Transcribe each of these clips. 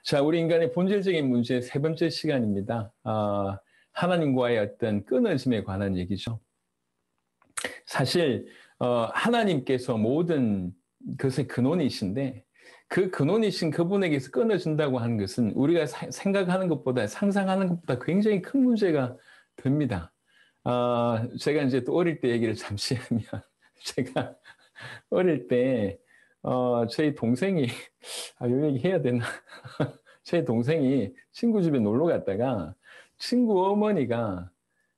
자, 우리 인간의 본질적인 문제의 세 번째 시간입니다. 하나님과의 어떤 끊어짐에 관한 얘기죠. 사실 하나님께서 모든 것의 근원이신데 그 근원이신 그분에게서 끊어진다고 하는 것은 우리가 생각하는 것보다 상상하는 것보다 굉장히 큰 문제가 됩니다. 제가 이제 또 어릴 때 얘기를 잠시 하면 제가 어릴 때 저희 동생이 이 얘기 해야 되나? 제 동생이 친구 집에 놀러 갔다가 친구 어머니가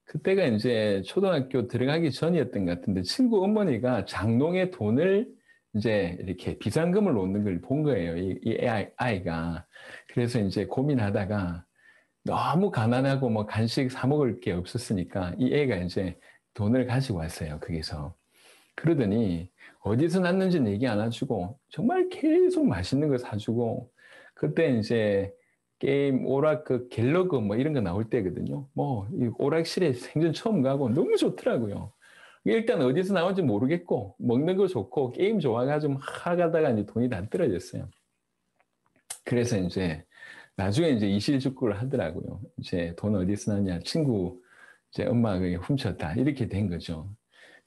그때가 이제 초등학교 들어가기 전이었던 것 같은데 친구 어머니가 장롱에 돈을 이제 이렇게 비상금을 놓는 걸 본 거예요. 이 아이가. 그래서 이제 고민하다가 너무 가난하고 뭐 간식 사 먹을 게 없었으니까 이 애가 이제 돈을 가지고 왔어요. 거기서. 그러더니 어디서 났는지는 얘기 안 해주고 정말 계속 맛있는 거 사주고 그때 이제 게임 오락 갤러그 뭐 이런 거 나올 때거든요. 뭐 이 오락실에 생전 처음 가고 너무 좋더라고요. 일단 어디서 나온지 모르겠고 먹는 거 좋고 게임 좋아가지고 막 가다가 이제 돈이 다 떨어졌어요. 그래서 이제 나중에 이제 이실직고를 하더라고요. 이제 돈 어디서 났냐 친구 이제 엄마가 훔쳤다 이렇게 된 거죠.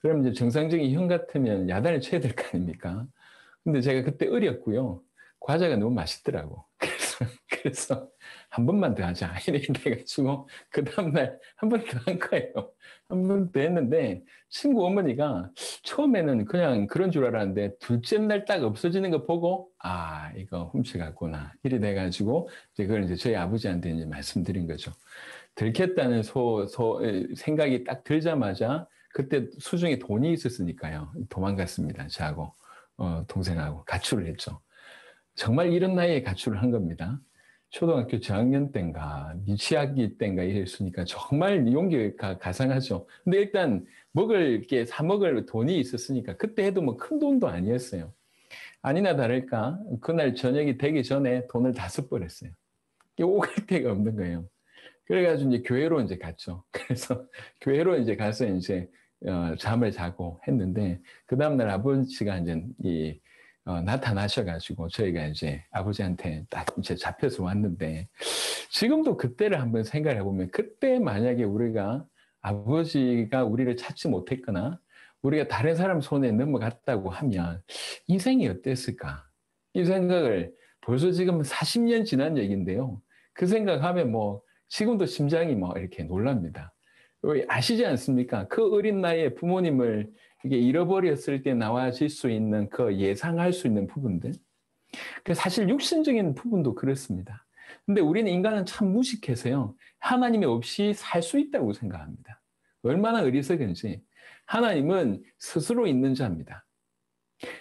그럼 이제 정상적인 형 같으면 야단을 쳐야 될 거 아닙니까? 근데 제가 그때 어렸고요. 과자가 너무 맛있더라고. 그래서 한 번만 더 하자. 이렇게 돼가지고, 그 다음날 한 번 더 한 거예요. 한 번 더 했는데, 친구 어머니가 처음에는 그냥 그런 줄 알았는데, 둘째 날 딱 없어지는 거 보고, 이거 훔쳐갔구나. 이래 돼가지고, 이제 그걸 이제 저희 아버지한테 이제 말씀드린 거죠. 들켰다는 생각이 딱 들자마자, 그때 수중에 돈이 있었으니까요. 도망갔습니다. 저하고, 동생하고 가출을 했죠. 정말 이런 나이에 가출을 한 겁니다. 초등학교 저학년 때인가, 미취학기 때인가 이랬으니까 정말 용기가 가상하죠. 근데 일단 사 먹을 돈이 있었으니까 그때 해도 뭐 큰 돈도 아니었어요. 아니나 다를까, 그날 저녁이 되기 전에 돈을 다 써버렸어요. 오갈 데가 없는 거예요. 그래가지고 이제 교회로 이제 갔죠. 그래서 교회로 이제 가서 이제 잠을 자고 했는데 그 다음날 아버지가 이제 나타나셔가지고 저희가 이제 아버지한테 딱 이제 잡혀서 왔는데 지금도 그때를 한번 생각해 보면 그때 만약에 우리가 아버지가 우리를 찾지 못했거나 우리가 다른 사람 손에 넘어갔다고 하면 인생이 어땠을까? 이 생각을 벌써 지금 40년 지난 얘기인데요. 그 생각하면 뭐 지금도 심장이 뭐 이렇게 놀랍니다. 아시지 않습니까? 그 어린 나이에 부모님을 이게 잃어버렸을 때 나와질 수 있는 그 예상할 수 있는 부분들. 사실 육신적인 부분도 그렇습니다. 근데 우리는 인간은 참 무식해서요. 하나님이 없이 살 수 있다고 생각합니다. 얼마나 어리석은지. 하나님은 스스로 있는 자입니다.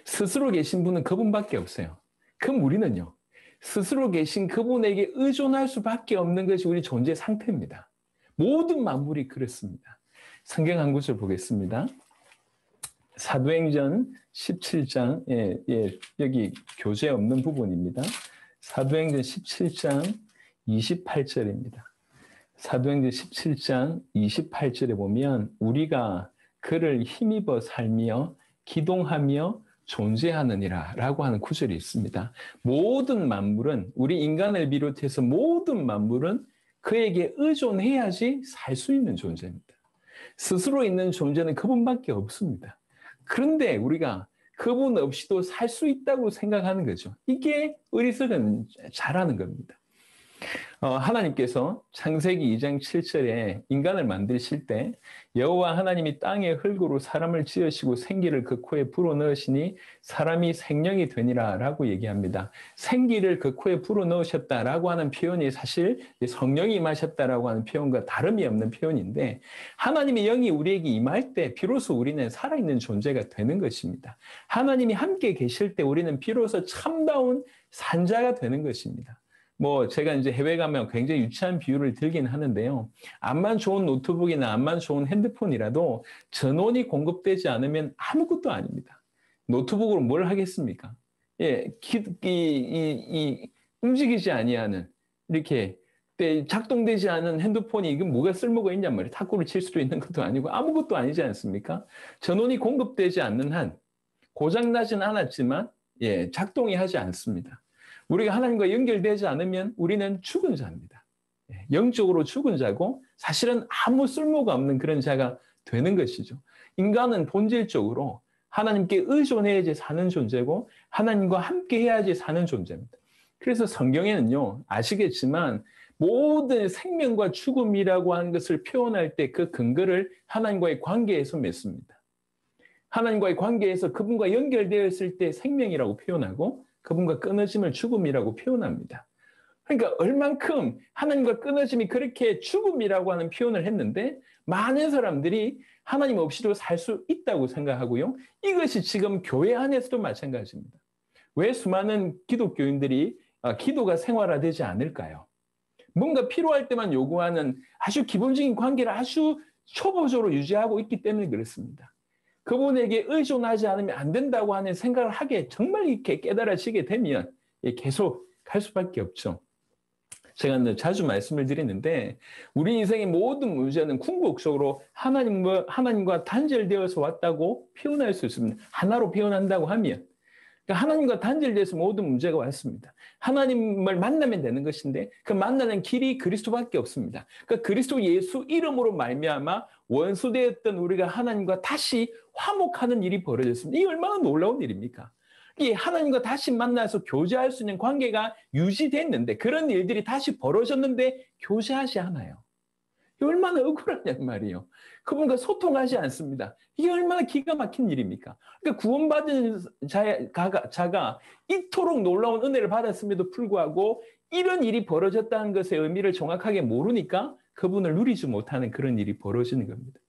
스스로 계신 분은 그분밖에 없어요. 그럼 우리는요. 스스로 계신 그분에게 의존할 수밖에 없는 것이 우리 존재 상태입니다. 모든 만물이 그렇습니다. 성경 한 구절 보겠습니다. 사도행전 17장, 여기 교재 없는 부분입니다. 사도행전 17장 28절입니다. 사도행전 17장 28절에 보면 우리가 그를 힘입어 살며 기동하며 존재하느니라 라고 하는 구절이 있습니다. 모든 만물은 우리 인간을 비롯해서 모든 만물은 그에게 의존해야지 살 수 있는 존재입니다. 스스로 있는 존재는 그분밖에 없습니다. 그런데 우리가 그분 없이도 살 수 있다고 생각하는 거죠. 이게 어리석은 잘하는 겁니다. 하나님께서 창세기 2장 7절에 인간을 만드실 때 여호와 하나님이 땅의 흙으로 사람을 지으시고 생기를 그 코에 불어넣으시니 사람이 생명이 되니라 라고 얘기합니다. 생기를 그 코에 불어넣으셨다라고 하는 표현이 사실 성령이 임하셨다라고 하는 표현과 다름이 없는 표현인데 하나님의 영이 우리에게 임할 때 비로소 우리는 살아있는 존재가 되는 것입니다. 하나님이 함께 계실 때 우리는 비로소 참다운 산자가 되는 것입니다. 뭐 제가 이제 해외 가면 굉장히 유치한 비유를 들긴 하는데요. 암만 좋은 노트북이나 암만 좋은 핸드폰이라도 전원이 공급되지 않으면 아무것도 아닙니다. 노트북으로 뭘 하겠습니까? 움직이지 아니하는 이렇게 작동되지 않은 핸드폰이 이게 뭐가 쓸모가 있냔 말이에요. 탁구를 칠 수도 있는 것도 아니고 아무것도 아니지 않습니까? 전원이 공급되지 않는 한 고장나진 않았지만 작동이 하지 않습니다. 우리가 하나님과 연결되지 않으면 우리는 죽은 자입니다. 영적으로 죽은 자고 사실은 아무 쓸모가 없는 그런 자가 되는 것이죠. 인간은 본질적으로 하나님께 의존해야지 사는 존재고 하나님과 함께 해야지 사는 존재입니다. 그래서 성경에는요, 아시겠지만 모든 생명과 죽음이라고 하는 것을 표현할 때 그 근거를 하나님과의 관계에서 맺습니다. 하나님과의 관계에서 그분과 연결되어 있을 때 생명이라고 표현하고 그분과 끊어짐을 죽음이라고 표현합니다. 그러니까 얼만큼 하나님과 끊어짐이 그렇게 죽음이라고 하는 표현을 했는데 많은 사람들이 하나님 없이도 살 수 있다고 생각하고요. 이것이 지금 교회 안에서도 마찬가지입니다. 왜 수많은 기독교인들이 기도가 생활화되지 않을까요? 뭔가 필요할 때만 요구하는 아주 기본적인 관계를 아주 초보적으로 유지하고 있기 때문에 그렇습니다. 그분에게 의존하지 않으면 안 된다고 하는 생각을 하게 정말 이렇게 깨달아지게 되면 계속 갈 수밖에 없죠. 제가 자주 말씀을 드리는데 우리 인생의 모든 문제는 궁극적으로 하나님과 단절되어서 왔다고 표현할 수 있습니다. 하나로 표현한다고 하면 그러니까 하나님과 단절돼서 모든 문제가 왔습니다. 하나님을 만나면 되는 것인데 그 만나는 길이 그리스도밖에 없습니다. 그러니까 그리스도 예수 이름으로 말미암아 원수되었던 우리가 하나님과 다시 화목하는 일이 벌어졌습니다. 이게 얼마나 놀라운 일입니까? 이 하나님과 다시 만나서 교제할 수 있는 관계가 유지됐는데 그런 일들이 다시 벌어졌는데 교제하지 않아요. 이게 얼마나 억울하냔 말이에요. 그분과 소통하지 않습니다. 이게 얼마나 기가 막힌 일입니까? 그러니까 구원받은 자가 이토록 놀라운 은혜를 받았음에도 불구하고 이런 일이 벌어졌다는 것의 의미를 정확하게 모르니까 그분을 누리지 못하는 그런 일이 벌어지는 겁니다.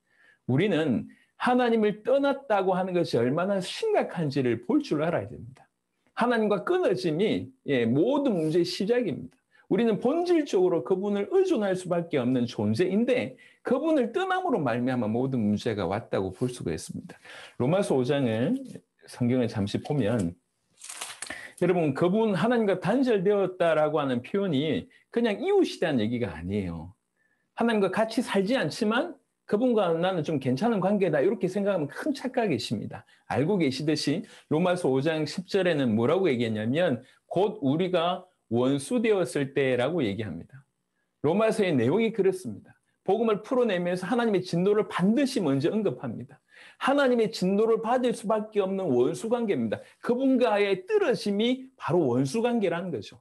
우리는 하나님을 떠났다고 하는 것이 얼마나 심각한지를 볼 줄 알아야 됩니다. 하나님과 끊어짐이 모든 문제의 시작입니다. 우리는 본질적으로 그분을 의존할 수밖에 없는 존재인데 그분을 떠남으로 말미암아 모든 문제가 왔다고 볼 수가 있습니다. 로마서 5장을 성경에 잠시 보면 여러분 그분 하나님과 단절되었다라고 하는 표현이 그냥 이웃이라는 얘기가 아니에요. 하나님과 같이 살지 않지만 그분과 나는 좀 괜찮은 관계다 이렇게 생각하면 큰 착각이십니다. 알고 계시듯이 로마서 5장 10절에는 뭐라고 얘기했냐면 곧 우리가 원수되었을 때라고 얘기합니다. 로마서의 내용이 그렇습니다. 복음을 풀어내면서 하나님의 진노를 반드시 먼저 언급합니다. 하나님의 진노를 받을 수밖에 없는 원수관계입니다. 그분과의 떨어짐이 바로 원수관계라는 거죠.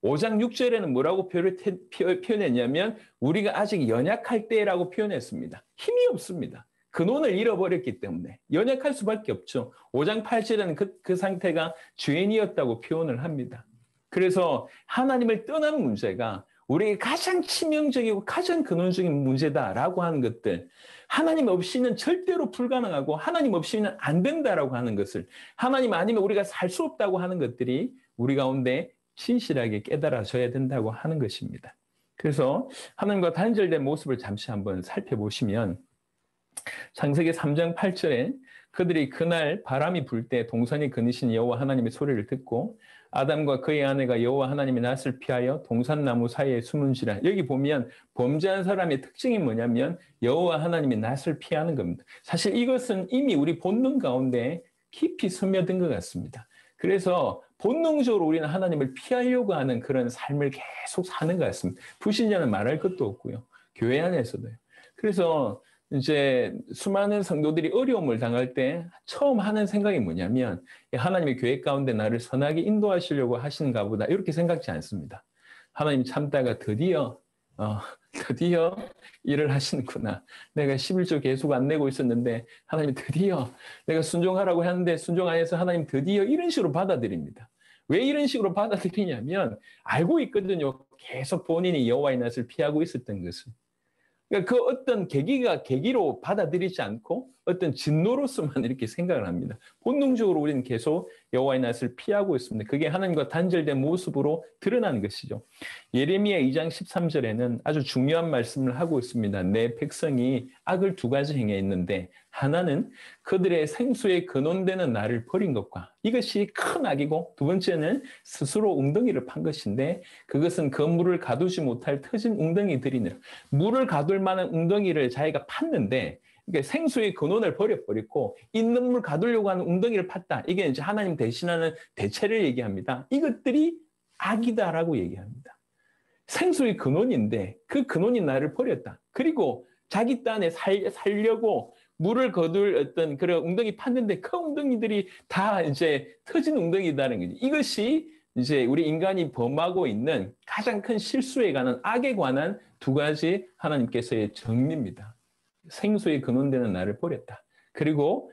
5장 6절에는 뭐라고 표현했냐면 우리가 아직 연약할 때라고 표현했습니다. 힘이 없습니다. 근원을 잃어버렸기 때문에 연약할 수밖에 없죠. 5장 8절에는 그 상태가 죄인이었다고 표현을 합니다. 그래서 하나님을 떠난 문제가 우리에게 가장 치명적이고 가장 근원적인 문제다라고 하는 것들, 하나님 없이는 절대로 불가능하고 하나님 없이는 안 된다라고 하는 것을, 하나님 아니면 우리가 살 수 없다고 하는 것들이 우리 가운데 신실하게 깨달아져야 된다고 하는 것입니다. 그래서 하나님과 단절된 모습을 잠시 한번 살펴보시면 창세기 3장 8절에 그들이 그날 바람이 불 때 동산이 거니신 여호와 하나님의 소리를 듣고 아담과 그의 아내가 여호와 하나님의 낯을 피하여 동산나무 사이에 숨은지라. 여기 보면 범죄한 사람의 특징이 뭐냐면 여호와 하나님의 낯을 피하는 겁니다. 사실 이것은 이미 우리 본능 가운데 깊이 스며든 것 같습니다. 그래서 본능적으로 우리는 하나님을 피하려고 하는 그런 삶을 계속 사는 것 같습니다. 불신자는 말할 것도 없고요. 교회 안에서도요. 그래서 이제 수많은 성도들이 어려움을 당할 때 처음 하는 생각이 뭐냐면 하나님의 교회 가운데 나를 선하게 인도하시려고 하시는가 보다 이렇게 생각지 않습니다. 하나님 참다가 드디어 일을 하시는구나. 내가 11조 계속 안 내고 있었는데 하나님 드디어 내가 순종하라고 했는데 순종 안 해서 하나님 드디어 이런 식으로 받아들입니다. 왜 이런 식으로 받아들이냐면 알고 있거든요. 계속 본인이 여호와의 낯을 피하고 있었던 것을. 그러니까 그 어떤 계기로 받아들이지 않고 어떤 진노로서만 이렇게 생각을 합니다. 본능적으로 우리는 계속 여호와의 낯을 피하고 있습니다. 그게 하나님과 단절된 모습으로 드러나는 것이죠. 예레미야 2장 13절에는 아주 중요한 말씀을 하고 있습니다. 내 백성이 악을 두 가지 행했는데 하나는 그들의 생수에 근원되는 나를 버린 것과 이것이 큰 악이고 두 번째는 스스로 웅덩이를 판 것인데 그것은 그 물을 가두지 못할 터진 웅덩이들이니라. 물을 가둘 만한 웅덩이를 자기가 팠는데 그러니까 생수의 근원을 버려버리고 있는 물 가두려고 하는 웅덩이를 팠다. 이게 이제 하나님 대신하는 대체를 얘기합니다. 이것들이 악이다라고 얘기합니다. 생수의 근원인데 그 근원이 나를 버렸다. 그리고 자기 딴에 살려고 물을 거둘 어떤 그런 웅덩이 팠는데 그 웅덩이들이 다 이제 터진 웅덩이다는 거죠. 이것이 이제 우리 인간이 범하고 있는 가장 큰 실수에 관한 악에 관한 두 가지 하나님께서의 정리입니다. 생수의 근원되는 나를 버렸다. 그리고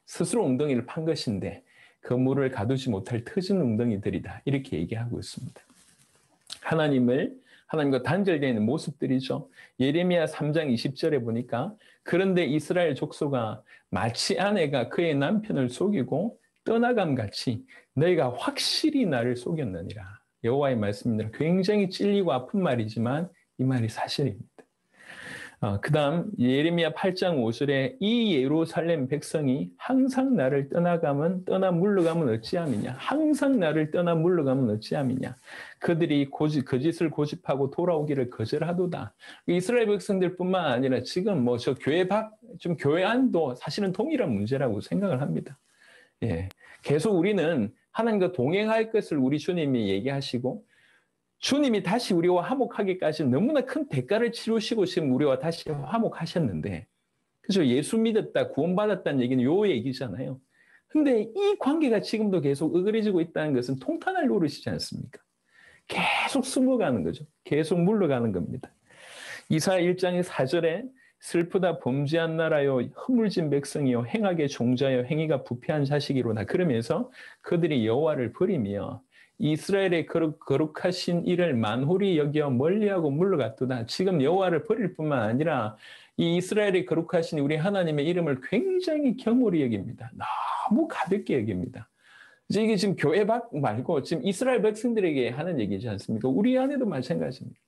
스스로 웅덩이를 판 것인데 그 물을 가두지 못할 터진 웅덩이들이다. 이렇게 얘기하고 있습니다. 하나님과 단절되어 있는 모습들이죠. 예레미야 3장 20절에 보니까 그런데 이스라엘 족속아 마치 아내가 그의 남편을 속이고 떠나감 같이 너희가 확실히 나를 속였느니라. 여호와의 말씀입니다. 굉장히 찔리고 아픈 말이지만 이 말이 사실입니다. 그 다음 예레미야 8장 5절에 이 예루살렘 백성이 항상 나를 떠나 물러가면 어찌함이냐. 항상 나를 떠나 물러가면 어찌함이냐. 그들이 거짓을 고집하고 돌아오기를 거절하도다. 이스라엘 백성들뿐만 아니라 지금 저 교회 안도 사실은 동일한 문제라고 생각을 합니다. 예, 계속 우리는 하나님과 동행할 것을 우리 주님이 얘기하시고 주님이 다시 우리와 화목하기까지 너무나 큰 대가를 치르시고 지금 우리와 다시 화목하셨는데, 그죠? 예수 믿었다, 구원받았다는 얘기는 요 얘기잖아요. 근데 이 관계가 지금도 계속 어그러지고 있다는 것은 통탄할 노릇이지 않습니까? 계속 숨어가는 거죠. 계속 물러가는 겁니다. 이사야 1장의 4절에 슬프다 범죄한 나라요 허물진 백성이요 행악의 종자요 행위가 부패한 자식이로다. 그러면서 그들이 여호와를 버리며 이스라엘의 거룩하신 이를 만홀히 여겨 멀리하고 물러갔도다. 지금 여호와를 버릴 뿐만 아니라 이 이스라엘의 거룩하신 우리 하나님의 이름을 굉장히 경홀히 여깁니다. 너무 가볍게 여깁니다. 이게 지금 교회 밖 말고 지금 이스라엘 백성들에게 하는 얘기지 않습니까? 우리 안에도 마찬가지입니다.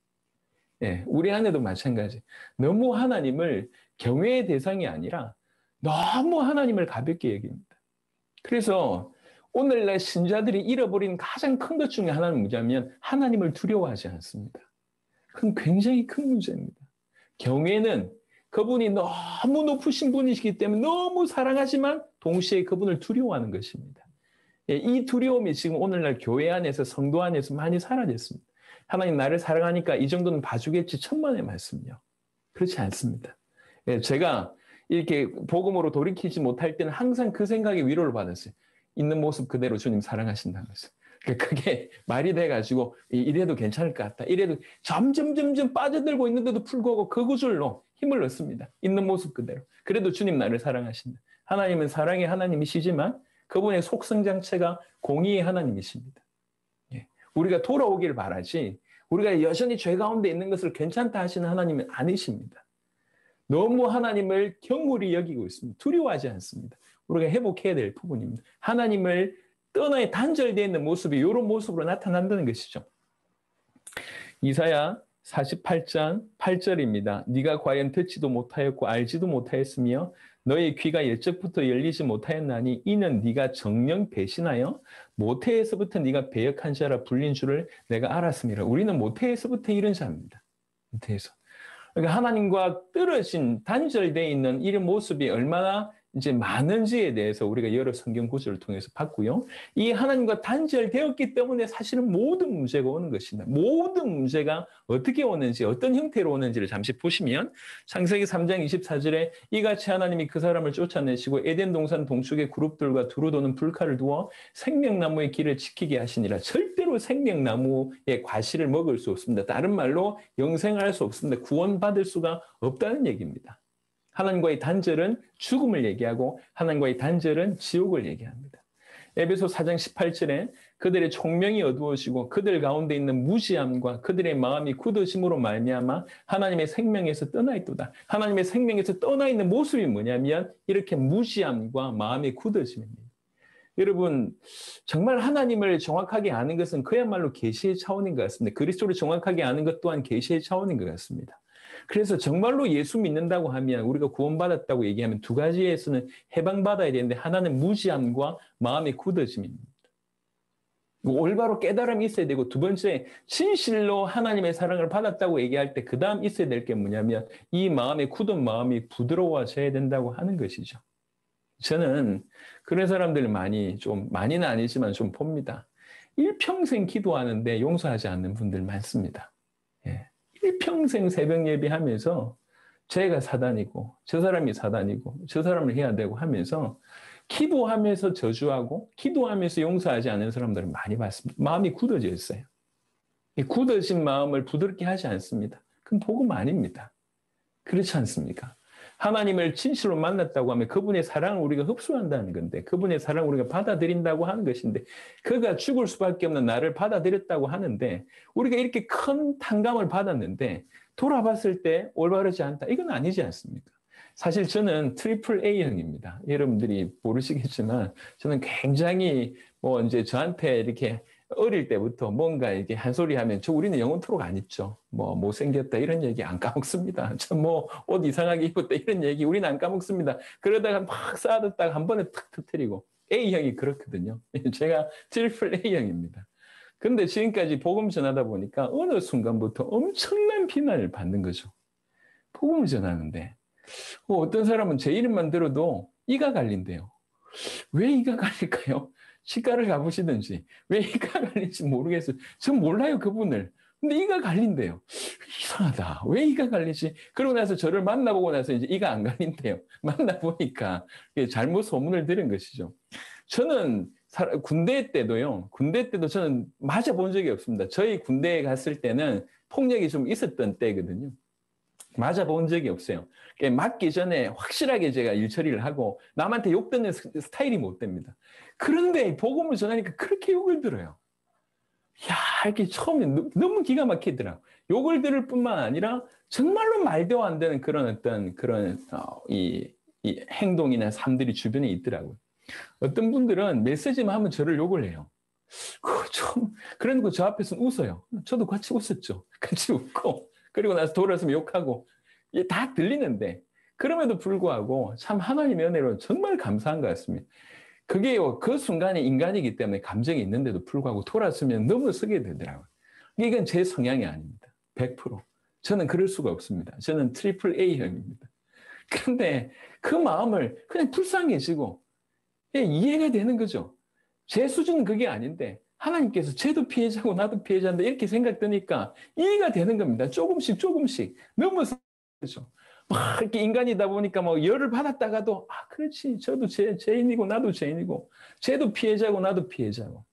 예, 우리 안에도 마찬가지. 너무 하나님을 경외의 대상이 아니라 너무 하나님을 가볍게 여깁니다. 그래서 오늘날 신자들이 잃어버린 가장 큰 것 중에 하나는 뭐냐면 하나님을 두려워하지 않습니다. 그건 굉장히 큰 문제입니다. 경외는 그분이 너무 높으신 분이시기 때문에 너무 사랑하지만 동시에 그분을 두려워하는 것입니다. 이 두려움이 지금 오늘날 교회 안에서 성도 안에서 많이 사라졌습니다. 하나님 나를 사랑하니까 이 정도는 봐주겠지 천만의 말씀이요. 그렇지 않습니다. 제가 이렇게 복음으로 돌이키지 못할 때는 항상 그 생각에 위로를 받았어요. 있는 모습 그대로 주님 사랑하신다는 것을. 그게 말이 돼가지고 이래도 괜찮을 것 같다. 이래도 점점 빠져들고 있는데도 불구하고 그 구절로 힘을 넣습니다. 있는 모습 그대로. 그래도 주님 나를 사랑하신다. 하나님은 사랑의 하나님이시지만 그분의 속성장체가 공의의 하나님이십니다. 우리가 돌아오길 바라지 우리가 여전히 죄 가운데 있는 것을 괜찮다 하시는 하나님은 아니십니다. 너무 하나님을 경홀히 여기고 있습니다. 두려워하지 않습니다. 우리가 회복해야 될 부분입니다. 하나님을 떠나 단절되어 있는 모습이 이런 모습으로 나타난다는 것이죠. 이사야 48장 8절입니다. 네가 과연 듣지도 못하였고 알지도 못하였으며 너의 귀가 옛적부터 열리지 못하였나니 이는 네가 정령 배신하여 모태에서부터 네가 배역한 자라 불린 줄을 내가 알았음이라. 우리는 모태에서부터 이런 자입니다. 모태에서. 그러니까 하나님과 떨어진 단절되어 있는 이런 모습이 얼마나 이제 많은지에 대해서 우리가 여러 성경 구절을 통해서 봤고요. 이 하나님과 단절되었기 때문에 사실은 모든 문제가 오는 것입니다. 모든 문제가 어떻게 오는지 어떤 형태로 오는지를 잠시 보시면 창세기 3장 24절에 이같이 하나님이 그 사람을 쫓아내시고 에덴 동산 동쪽의 그룹들과 두루 도는 불칼을 두어 생명나무의 길을 지키게 하시니라. 절대로 생명나무의 과실을 먹을 수 없습니다. 다른 말로 영생할 수 없습니다. 구원받을 수가 없다는 얘기입니다. 하나님과의 단절은 죽음을 얘기하고 하나님과의 단절은 지옥을 얘기합니다. 에베소 4장 18절에 그들의 총명이 어두워지고 그들 가운데 있는 무지함과 그들의 마음이 굳어짐으로 말미암아 하나님의 생명에서 떠나 있도다. 하나님의 생명에서 떠나 있는 모습이 뭐냐면 이렇게 무지함과 마음의 굳어짐입니다. 여러분 정말 하나님을 정확하게 아는 것은 그야말로 계시의 차원인 것 같습니다. 그리스도를 정확하게 아는 것 또한 계시의 차원인 것 같습니다. 그래서 정말로 예수 믿는다고 하면 우리가 구원받았다고 얘기하면 두 가지에서는 해방받아야 되는데 하나는 무지함과 마음의 굳어짐입니다. 올바로 깨달음이 있어야 되고 두 번째 진실로 하나님의 사랑을 받았다고 얘기할 때 그 다음 있어야 될 게 뭐냐면 이 마음의 굳은 마음이 부드러워져야 된다고 하는 것이죠. 저는 그런 사람들 많이는 아니지만 좀 봅니다. 일평생 기도하는데 용서하지 않는 분들 많습니다. 예. 일평생 새벽 예배하면서 쟤가 사단이고 저 사람이 사단이고 저 사람을 해야 되고 하면서 기도하면서 저주하고 기도하면서 용서하지 않는 사람들을 많이 봤습니다. 마음이 굳어져 있어요. 이 굳어진 마음을 부드럽게 하지 않습니다. 그건 복음 아닙니다. 그렇지 않습니까? 하나님을 진실로 만났다고 하면 그분의 사랑을 우리가 흡수한다는 건데, 그분의 사랑을 우리가 받아들인다고 하는 것인데, 그가 죽을 수밖에 없는 나를 받아들였다고 하는데, 우리가 이렇게 큰 탕감을 받았는데 돌아봤을 때 올바르지 않다. 이건 아니지 않습니까? 사실 저는 트리플 A형입니다. 여러분들이 모르시겠지만 저는 굉장히 이제 저한테 이렇게 어릴 때부터 뭔가 이렇게 한 소리 하면 우리는 영혼토록 안 입죠. 못생겼다 이런 얘기 안 까먹습니다. 옷 이상하게 입었다 이런 얘기 우리는 안 까먹습니다. 그러다가 막 쌓아뒀다가 한 번에 탁 터뜨리고 A형이 그렇거든요. 제가 트리플 A형입니다. 근데 지금까지 복음 전하다 보니까 어느 순간부터 엄청난 비난을 받는 거죠. 복음을 전하는데 어떤 사람은 제 이름만 들어도 이가 갈린대요. 왜 이가 갈릴까요? 치과를 가보시든지 왜 이가 갈린지 모르겠어요. 전 몰라요 그분을. 근데 이가 갈린대요. 이상하다. 왜 이가 갈리지? 그러고 나서 저를 만나보고 나서 이제 이가 안 갈린대요. 만나보니까 잘못 소문을 들은 것이죠. 저는 군대 때도 저는 맞아본 적이 없습니다. 저희 군대에 갔을 때는 폭력이 좀 있었던 때거든요. 맞아본 적이 없어요. 맞기 전에 확실하게 제가 일 처리를 하고 남한테 욕 듣는 스타일이 못 됩니다. 그런데 복음을 전하니까 그렇게 욕을 들어요. 야, 이렇게 처음에 너무 기가 막히더라고. 욕을 들을 뿐만 아니라 정말로 말도 안 되는 그런 이 행동이나 삶들이 주변에 있더라고요. 어떤 분들은 메시지만 하면 저를 욕을 해요. 그러니까 저 앞에서는 웃어요. 저도 같이 웃었죠. 같이 웃고. 그리고 나서 돌아서면 욕하고 다 들리는데 그럼에도 불구하고 참 하나님의 은혜로 정말 감사한 것 같습니다. 그게요, 그 순간에 인간이기 때문에 감정이 있는데도 불구하고 돌아서면 넘어서게 되더라고요. 이건 제 성향이 아닙니다. 100%. 저는 그럴 수가 없습니다. 저는 트리플 A형입니다. 그런데 그 마음을 그냥 불쌍해지고 이해가 되는 거죠. 제 수준은 그게 아닌데 하나님께서 쟤도 피해자고 나도 피해자인데 이렇게 생각드니까 이해가 되는 겁니다. 조금씩 넘어서죠. 막 이렇게 인간이다 보니까 열을 받았다가도 그렇지 저도 죄인이고 나도 죄인이고 쟤도 피해자고 나도 피해자고.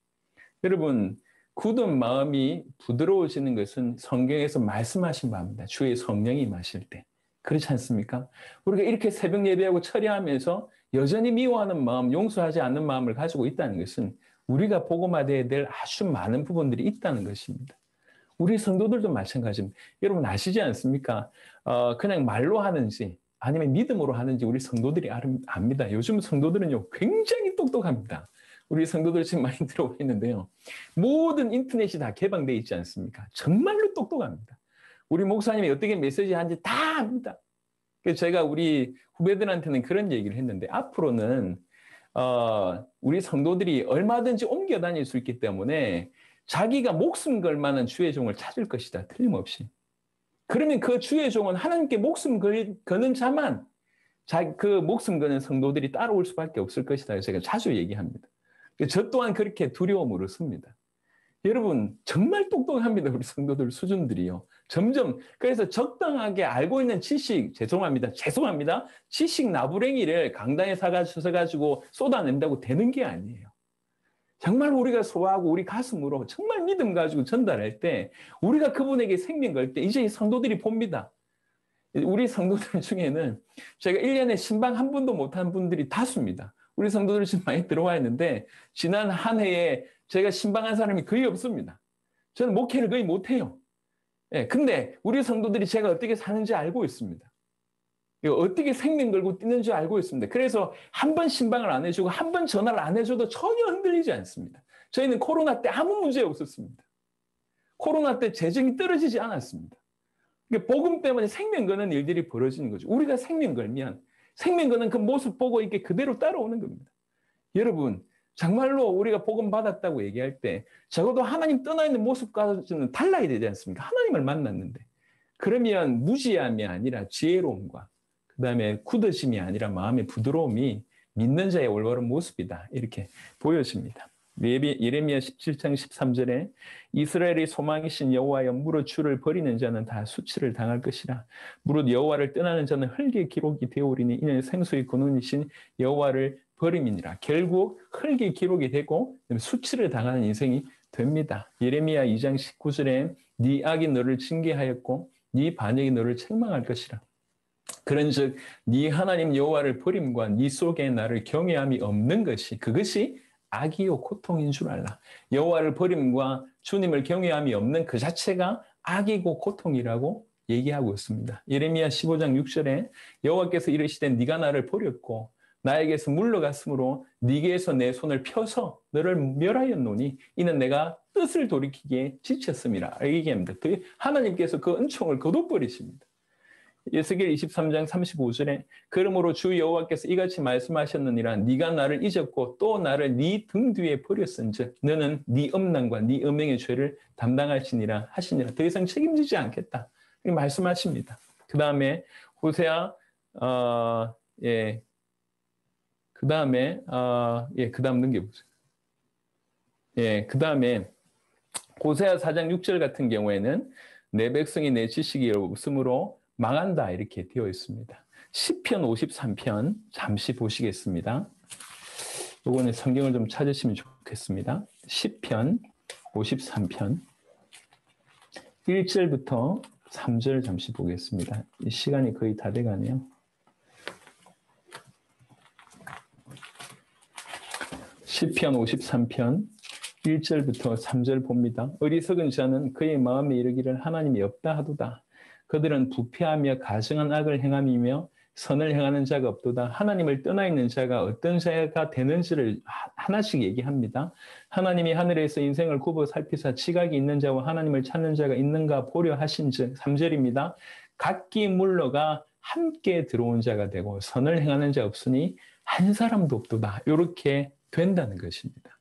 여러분 굳은 마음이 부드러워지는 것은 성경에서 말씀하신 바입니다. 주의 성령이 임하실 때. 그렇지 않습니까? 우리가 이렇게 새벽 예배하고 처리하면서 여전히 미워하는 마음, 용서하지 않는 마음을 가지고 있다는 것은 우리가 복음화되어야 될 아주 많은 부분들이 있다는 것입니다. 우리 성도들도 마찬가지입니다. 여러분 아시지 않습니까? 그냥 말로 하는지 아니면 믿음으로 하는지 우리 성도들이 압니다. 요즘 성도들은요 굉장히 똑똑합니다. 우리 성도들 지금 많이 들어오고 있는데요. 모든 인터넷이 다 개방되어 있지 않습니까? 정말로 똑똑합니다. 우리 목사님이 어떻게 메시지 하는지 다 압니다. 그래서 제가 우리 후배들한테는 그런 얘기를 했는데 앞으로는 우리 성도들이 얼마든지 옮겨 다닐 수 있기 때문에 자기가 목숨 걸 만한 주의 종을 찾을 것이다. 틀림없이. 그러면 그 주의 종은 하나님께 목숨 거는 자만 그 목숨 거는 성도들이 따라올 수밖에 없을 것이다. 제가 자주 얘기합니다. 저 또한 그렇게 두려움으로 섭니다. 여러분 정말 똑똑합니다. 우리 성도들 수준들이요. 점점 그래서 적당하게 알고 있는 지식 죄송합니다. 지식 나부랭이를 강당에 서가지고 쏟아낸다고 되는 게 아니에요. 정말 우리가 소화하고 우리 가슴으로 정말 믿음 가지고 전달할 때 우리가 그분에게 생명 걸 때 이제 성도들이 봅니다. 우리 성도들 중에는 제가 1년에 신방 한 번도 못한 분들이 다수입니다. 우리 성도들 지금 많이 들어와 있는데 지난 한 해에 제가 신방한 사람이 거의 없습니다. 저는 목회를 거의 못해요. 근데 우리 성도들이 제가 어떻게 사는지 알고 있습니다. 어떻게 생명 걸고 뛰는지 알고 있습니다. 그래서 한 번 신방을 안 해주고 한 번 전화를 안 해줘도 전혀 흔들리지 않습니다. 저희는 코로나 때 아무 문제 없었습니다. 코로나 때 재정이 떨어지지 않았습니다. 복음 때문에 생명 거는 일들이 벌어지는 거죠. 우리가 생명 걸면 생명 거는 그 모습 보고 이렇게 그대로 따라오는 겁니다. 여러분 정말로 우리가 복음 받았다고 얘기할 때 적어도 하나님 떠나 있는 모습과는 달라야 되지 않습니까? 하나님을 만났는데 그러면 무지함이 아니라 지혜로움과 그다음에 굳어짐이 아니라 마음의 부드러움이 믿는 자의 올바른 모습이다. 이렇게 보여집니다. 예레미야 17장 13절에 이스라엘의 소망이신 여호와여 무릇 주를 버리는 자는 다 수치를 당할 것이라. 무릇 여호와를 떠나는 자는 흙의 기록이 되오리니 이는 생수의 근원이신 여호와를 버림이니라. 결국 흙의 기록이 되고 수치를 당하는 인생이 됩니다. 예레미야 2장 19절에 네 악이 너를 징계하였고 네 반역이 너를 책망할 것이라. 그런즉 네 하나님 여호와를 버림과 네 속에 나를 경외함이 없는 것이 그것이 악이요 고통인 줄 알라. 여호와를 버림과 주님을 경외함이 없는 그 자체가 악이고 고통이라고 얘기하고 있습니다. 예레미야 15장 6절에 여호와께서 이르시되 네가 나를 버렸고 나에게서 물러갔으므로 네게서 내 손을 펴서 너를 멸하였노니 이는 내가 뜻을 돌이키기에 지쳤음이라 얘기합니다. 하나님께서 그 은총을 거둬버리십니다. 에스겔 23장 35절에 그러므로 주 여호와께서 이같이 말씀하셨느니라. 네가 나를 잊었고 또 나를 네 등 뒤에 버렸은즉 너는 네 음란과 네 음행의 죄를 담당할지니라 하시니라. 더 이상 책임지지 않겠다 이렇게 말씀하십니다. 그 다음에 호세아 그 다음 넘겨보세요. 그 다음에 호세아 4장 6절 같은 경우에는 내 백성이 내 지식이 없으므로 망한다 이렇게 되어 있습니다. 시편 53편 잠시 보시겠습니다. 이거는 성경을 좀 찾으시면 좋겠습니다. 시편 53편 1절부터 3절 잠시 보겠습니다. 이 시간이 거의 다 돼가네요. 시편 53편 1절부터 3절 봅니다. 어리석은 자는 그의 마음에 이르기를 하나님이 없다 하도다. 그들은 부패하며 가증한 악을 행함이며 선을 행하는 자가 없도다. 하나님을 떠나 있는 자가 어떤 자가 되는지를 하나씩 얘기합니다. 하나님이 하늘에서 인생을 굽어 살피사 지각이 있는 자와 하나님을 찾는 자가 있는가 보려 하신즉 3절입니다. 각기 물러가 함께 들어온 자가 되고 선을 행하는 자 없으니 한 사람도 없도다. 이렇게 된다는 것입니다.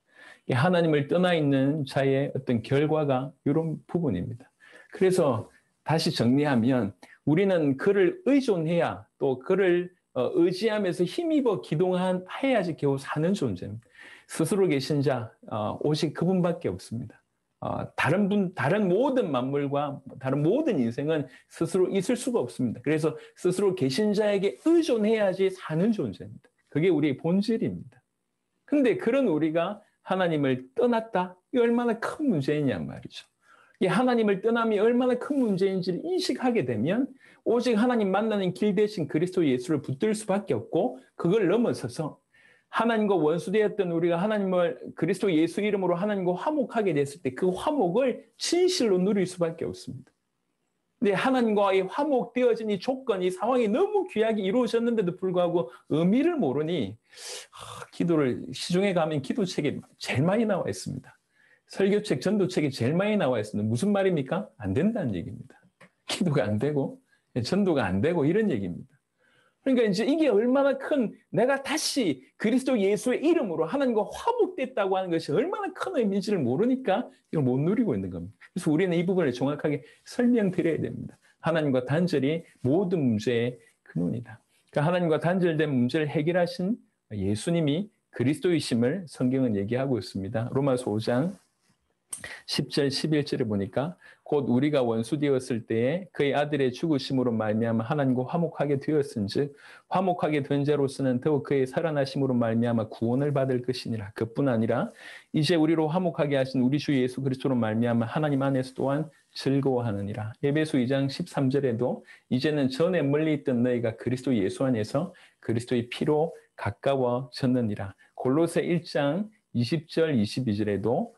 하나님을 떠나 있는 자의 어떤 결과가 이런 부분입니다. 그래서 다시 정리하면 우리는 그를 의존해야 또 그를 의지하면서 힘입어 기도해야지 겨우 사는 존재입니다. 스스로 계신 자 오직 그분밖에 없습니다. 다른 모든 만물과 다른 모든 인생은 스스로 있을 수가 없습니다. 그래서 스스로 계신 자에게 의존해야지 사는 존재입니다. 그게 우리의 본질입니다. 근데 그런 우리가 하나님을 떠났다? 이게 얼마나 큰 문제이냔 말이죠. 이 하나님을 떠남이 얼마나 큰 문제인지를 인식하게 되면 오직 하나님 만나는 길 대신 그리스도 예수를 붙들 수밖에 없고 그걸 넘어서서 하나님과 원수되었던 우리가 하나님을 그리스도 예수 이름으로 하나님과 화목하게 됐을 때 그 화목을 진실로 누릴 수밖에 없습니다. 근데 하나님과의 화목되어진 이 조건, 이 상황이 너무 귀하게 이루어졌는데도 불구하고 의미를 모르니 기도를 시중에 가면 기도책에 제일 많이 나와 있습니다. 설교책, 전도책이 제일 많이 나와 있습니다. 무슨 말입니까? 안 된다는 얘기입니다. 기도가 안 되고 전도가 안 되고 이런 얘기입니다. 그러니까 이제 이게 얼마나 큰 내가 다시 그리스도 예수의 이름으로 하나님과 화목됐다고 하는 것이 얼마나 큰 의미인지를 모르니까 이걸 못 누리고 있는 겁니다. 그래서 우리는 이 부분을 정확하게 설명드려야 됩니다. 하나님과 단절이 모든 문제의 근원이다. 그러니까 하나님과 단절된 문제를 해결하신 예수님이 그리스도이심을 성경은 얘기하고 있습니다. 로마서 5장 10절 11절에 보니까 곧 우리가 원수 되었을 때에 그의 아들의 죽으심으로 말미암아 하나님과 화목하게 되었은즉 화목하게 된 자로서는 더욱 그의 살아나심으로 말미암아 구원을 받을 것이니라. 그뿐 아니라 이제 우리로 화목하게 하신 우리 주 예수 그리스도로 말미암아 하나님 안에서 또한 즐거워하느니라. 에베소 2장 13절에도 이제는 전에 멀리 있던 너희가 그리스도 예수 안에서 그리스도의 피로 가까워졌느니라. 골로새 1장 20절 22절에도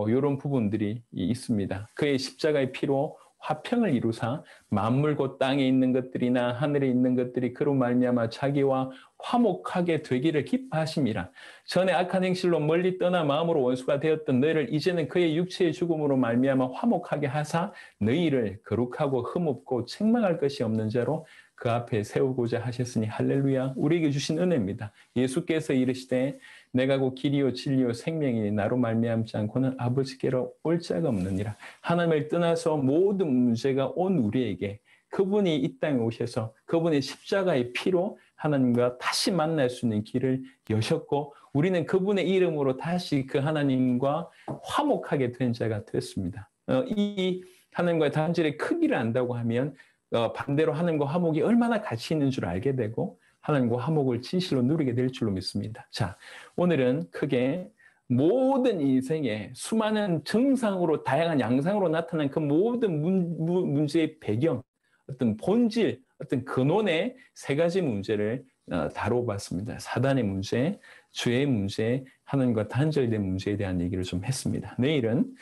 이런 부분들이 있습니다. 그의 십자가의 피로 화평을 이루사 만물 곧 땅에 있는 것들이나 하늘에 있는 것들이 그로 말미암아 자기와 화목하게 되기를 기뻐하심이라. 전에 악한 행실로 멀리 떠나 마음으로 원수가 되었던 너희를 이제는 그의 육체의 죽음으로 말미암아 화목하게 하사 너희를 거룩하고 흠없고 책망할 것이 없는 자로 그 앞에 세우고자 하셨으니 할렐루야. 우리에게 주신 은혜입니다. 예수께서 이르시되 내가 곧 길이요 진리요 생명이니 나로 말미암지 않고는 아버지께로 올 자가 없느니라. 하나님을 떠나서 모든 문제가 온 우리에게 그분이 이 땅에 오셔서 그분의 십자가의 피로 하나님과 다시 만날 수 있는 길을 여셨고 우리는 그분의 이름으로 다시 그 하나님과 화목하게 된 자가 됐습니다. 이 하나님과의 단절의 크기를 안다고 하면 반대로 하나님과 화목이 얼마나 가치 있는 줄 알게 되고 하나님과 화목을 진실로 누리게 될 줄로 믿습니다. 자, 오늘은 크게 모든 인생의 수많은 증상으로 다양한 양상으로 나타난 그 모든 문제의 배경, 어떤 본질, 어떤 근원의 세 가지 문제를 다뤄봤습니다. 사단의 문제, 죄의 문제, 하나님과 단절된 문제에 대한 얘기를 좀 했습니다. 내일은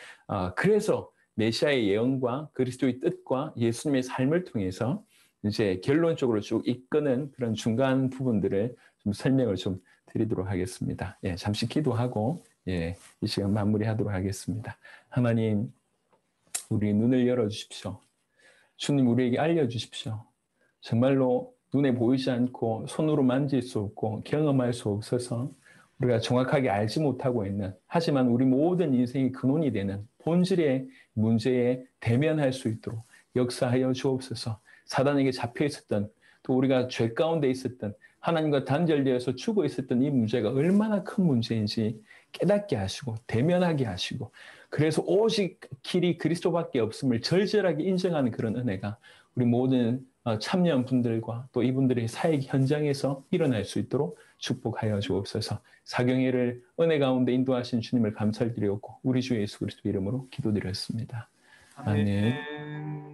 그래서 메시아의 예언과 그리스도의 뜻과 예수님의 삶을 통해서 이제 결론적으로 쭉 이끄는 그런 중간 부분들을 좀 설명을 좀 드리도록 하겠습니다. 예, 잠시 기도하고 예, 이 시간 마무리하도록 하겠습니다. 하나님, 우리 눈을 열어주십시오. 주님, 우리에게 알려주십시오. 정말로 눈에 보이지 않고 손으로 만질 수 없고 경험할 수 없어서 우리가 정확하게 알지 못하고 있는, 하지만 우리 모든 인생의 근원이 되는 본질의 문제에 대면할 수 있도록 역사하여 주옵소서. 사단에게 잡혀 있었던, 또 우리가 죄 가운데 있었던, 하나님과 단절되어서 죽어 있었던 이 문제가 얼마나 큰 문제인지 깨닫게 하시고 대면하게 하시고, 그래서 오직 길이 그리스도밖에 없음을 절절하게 인정하는 그런 은혜가 우리 모든 참여한 분들과 또 이분들의 사역 현장에서 일어날 수 있도록 축복하여 주옵소서. 사경회를 은혜 가운데 인도하신 주님을 감사드리옵고 우리 주 예수 그리스도 이름으로 기도드렸습니다. 아멘.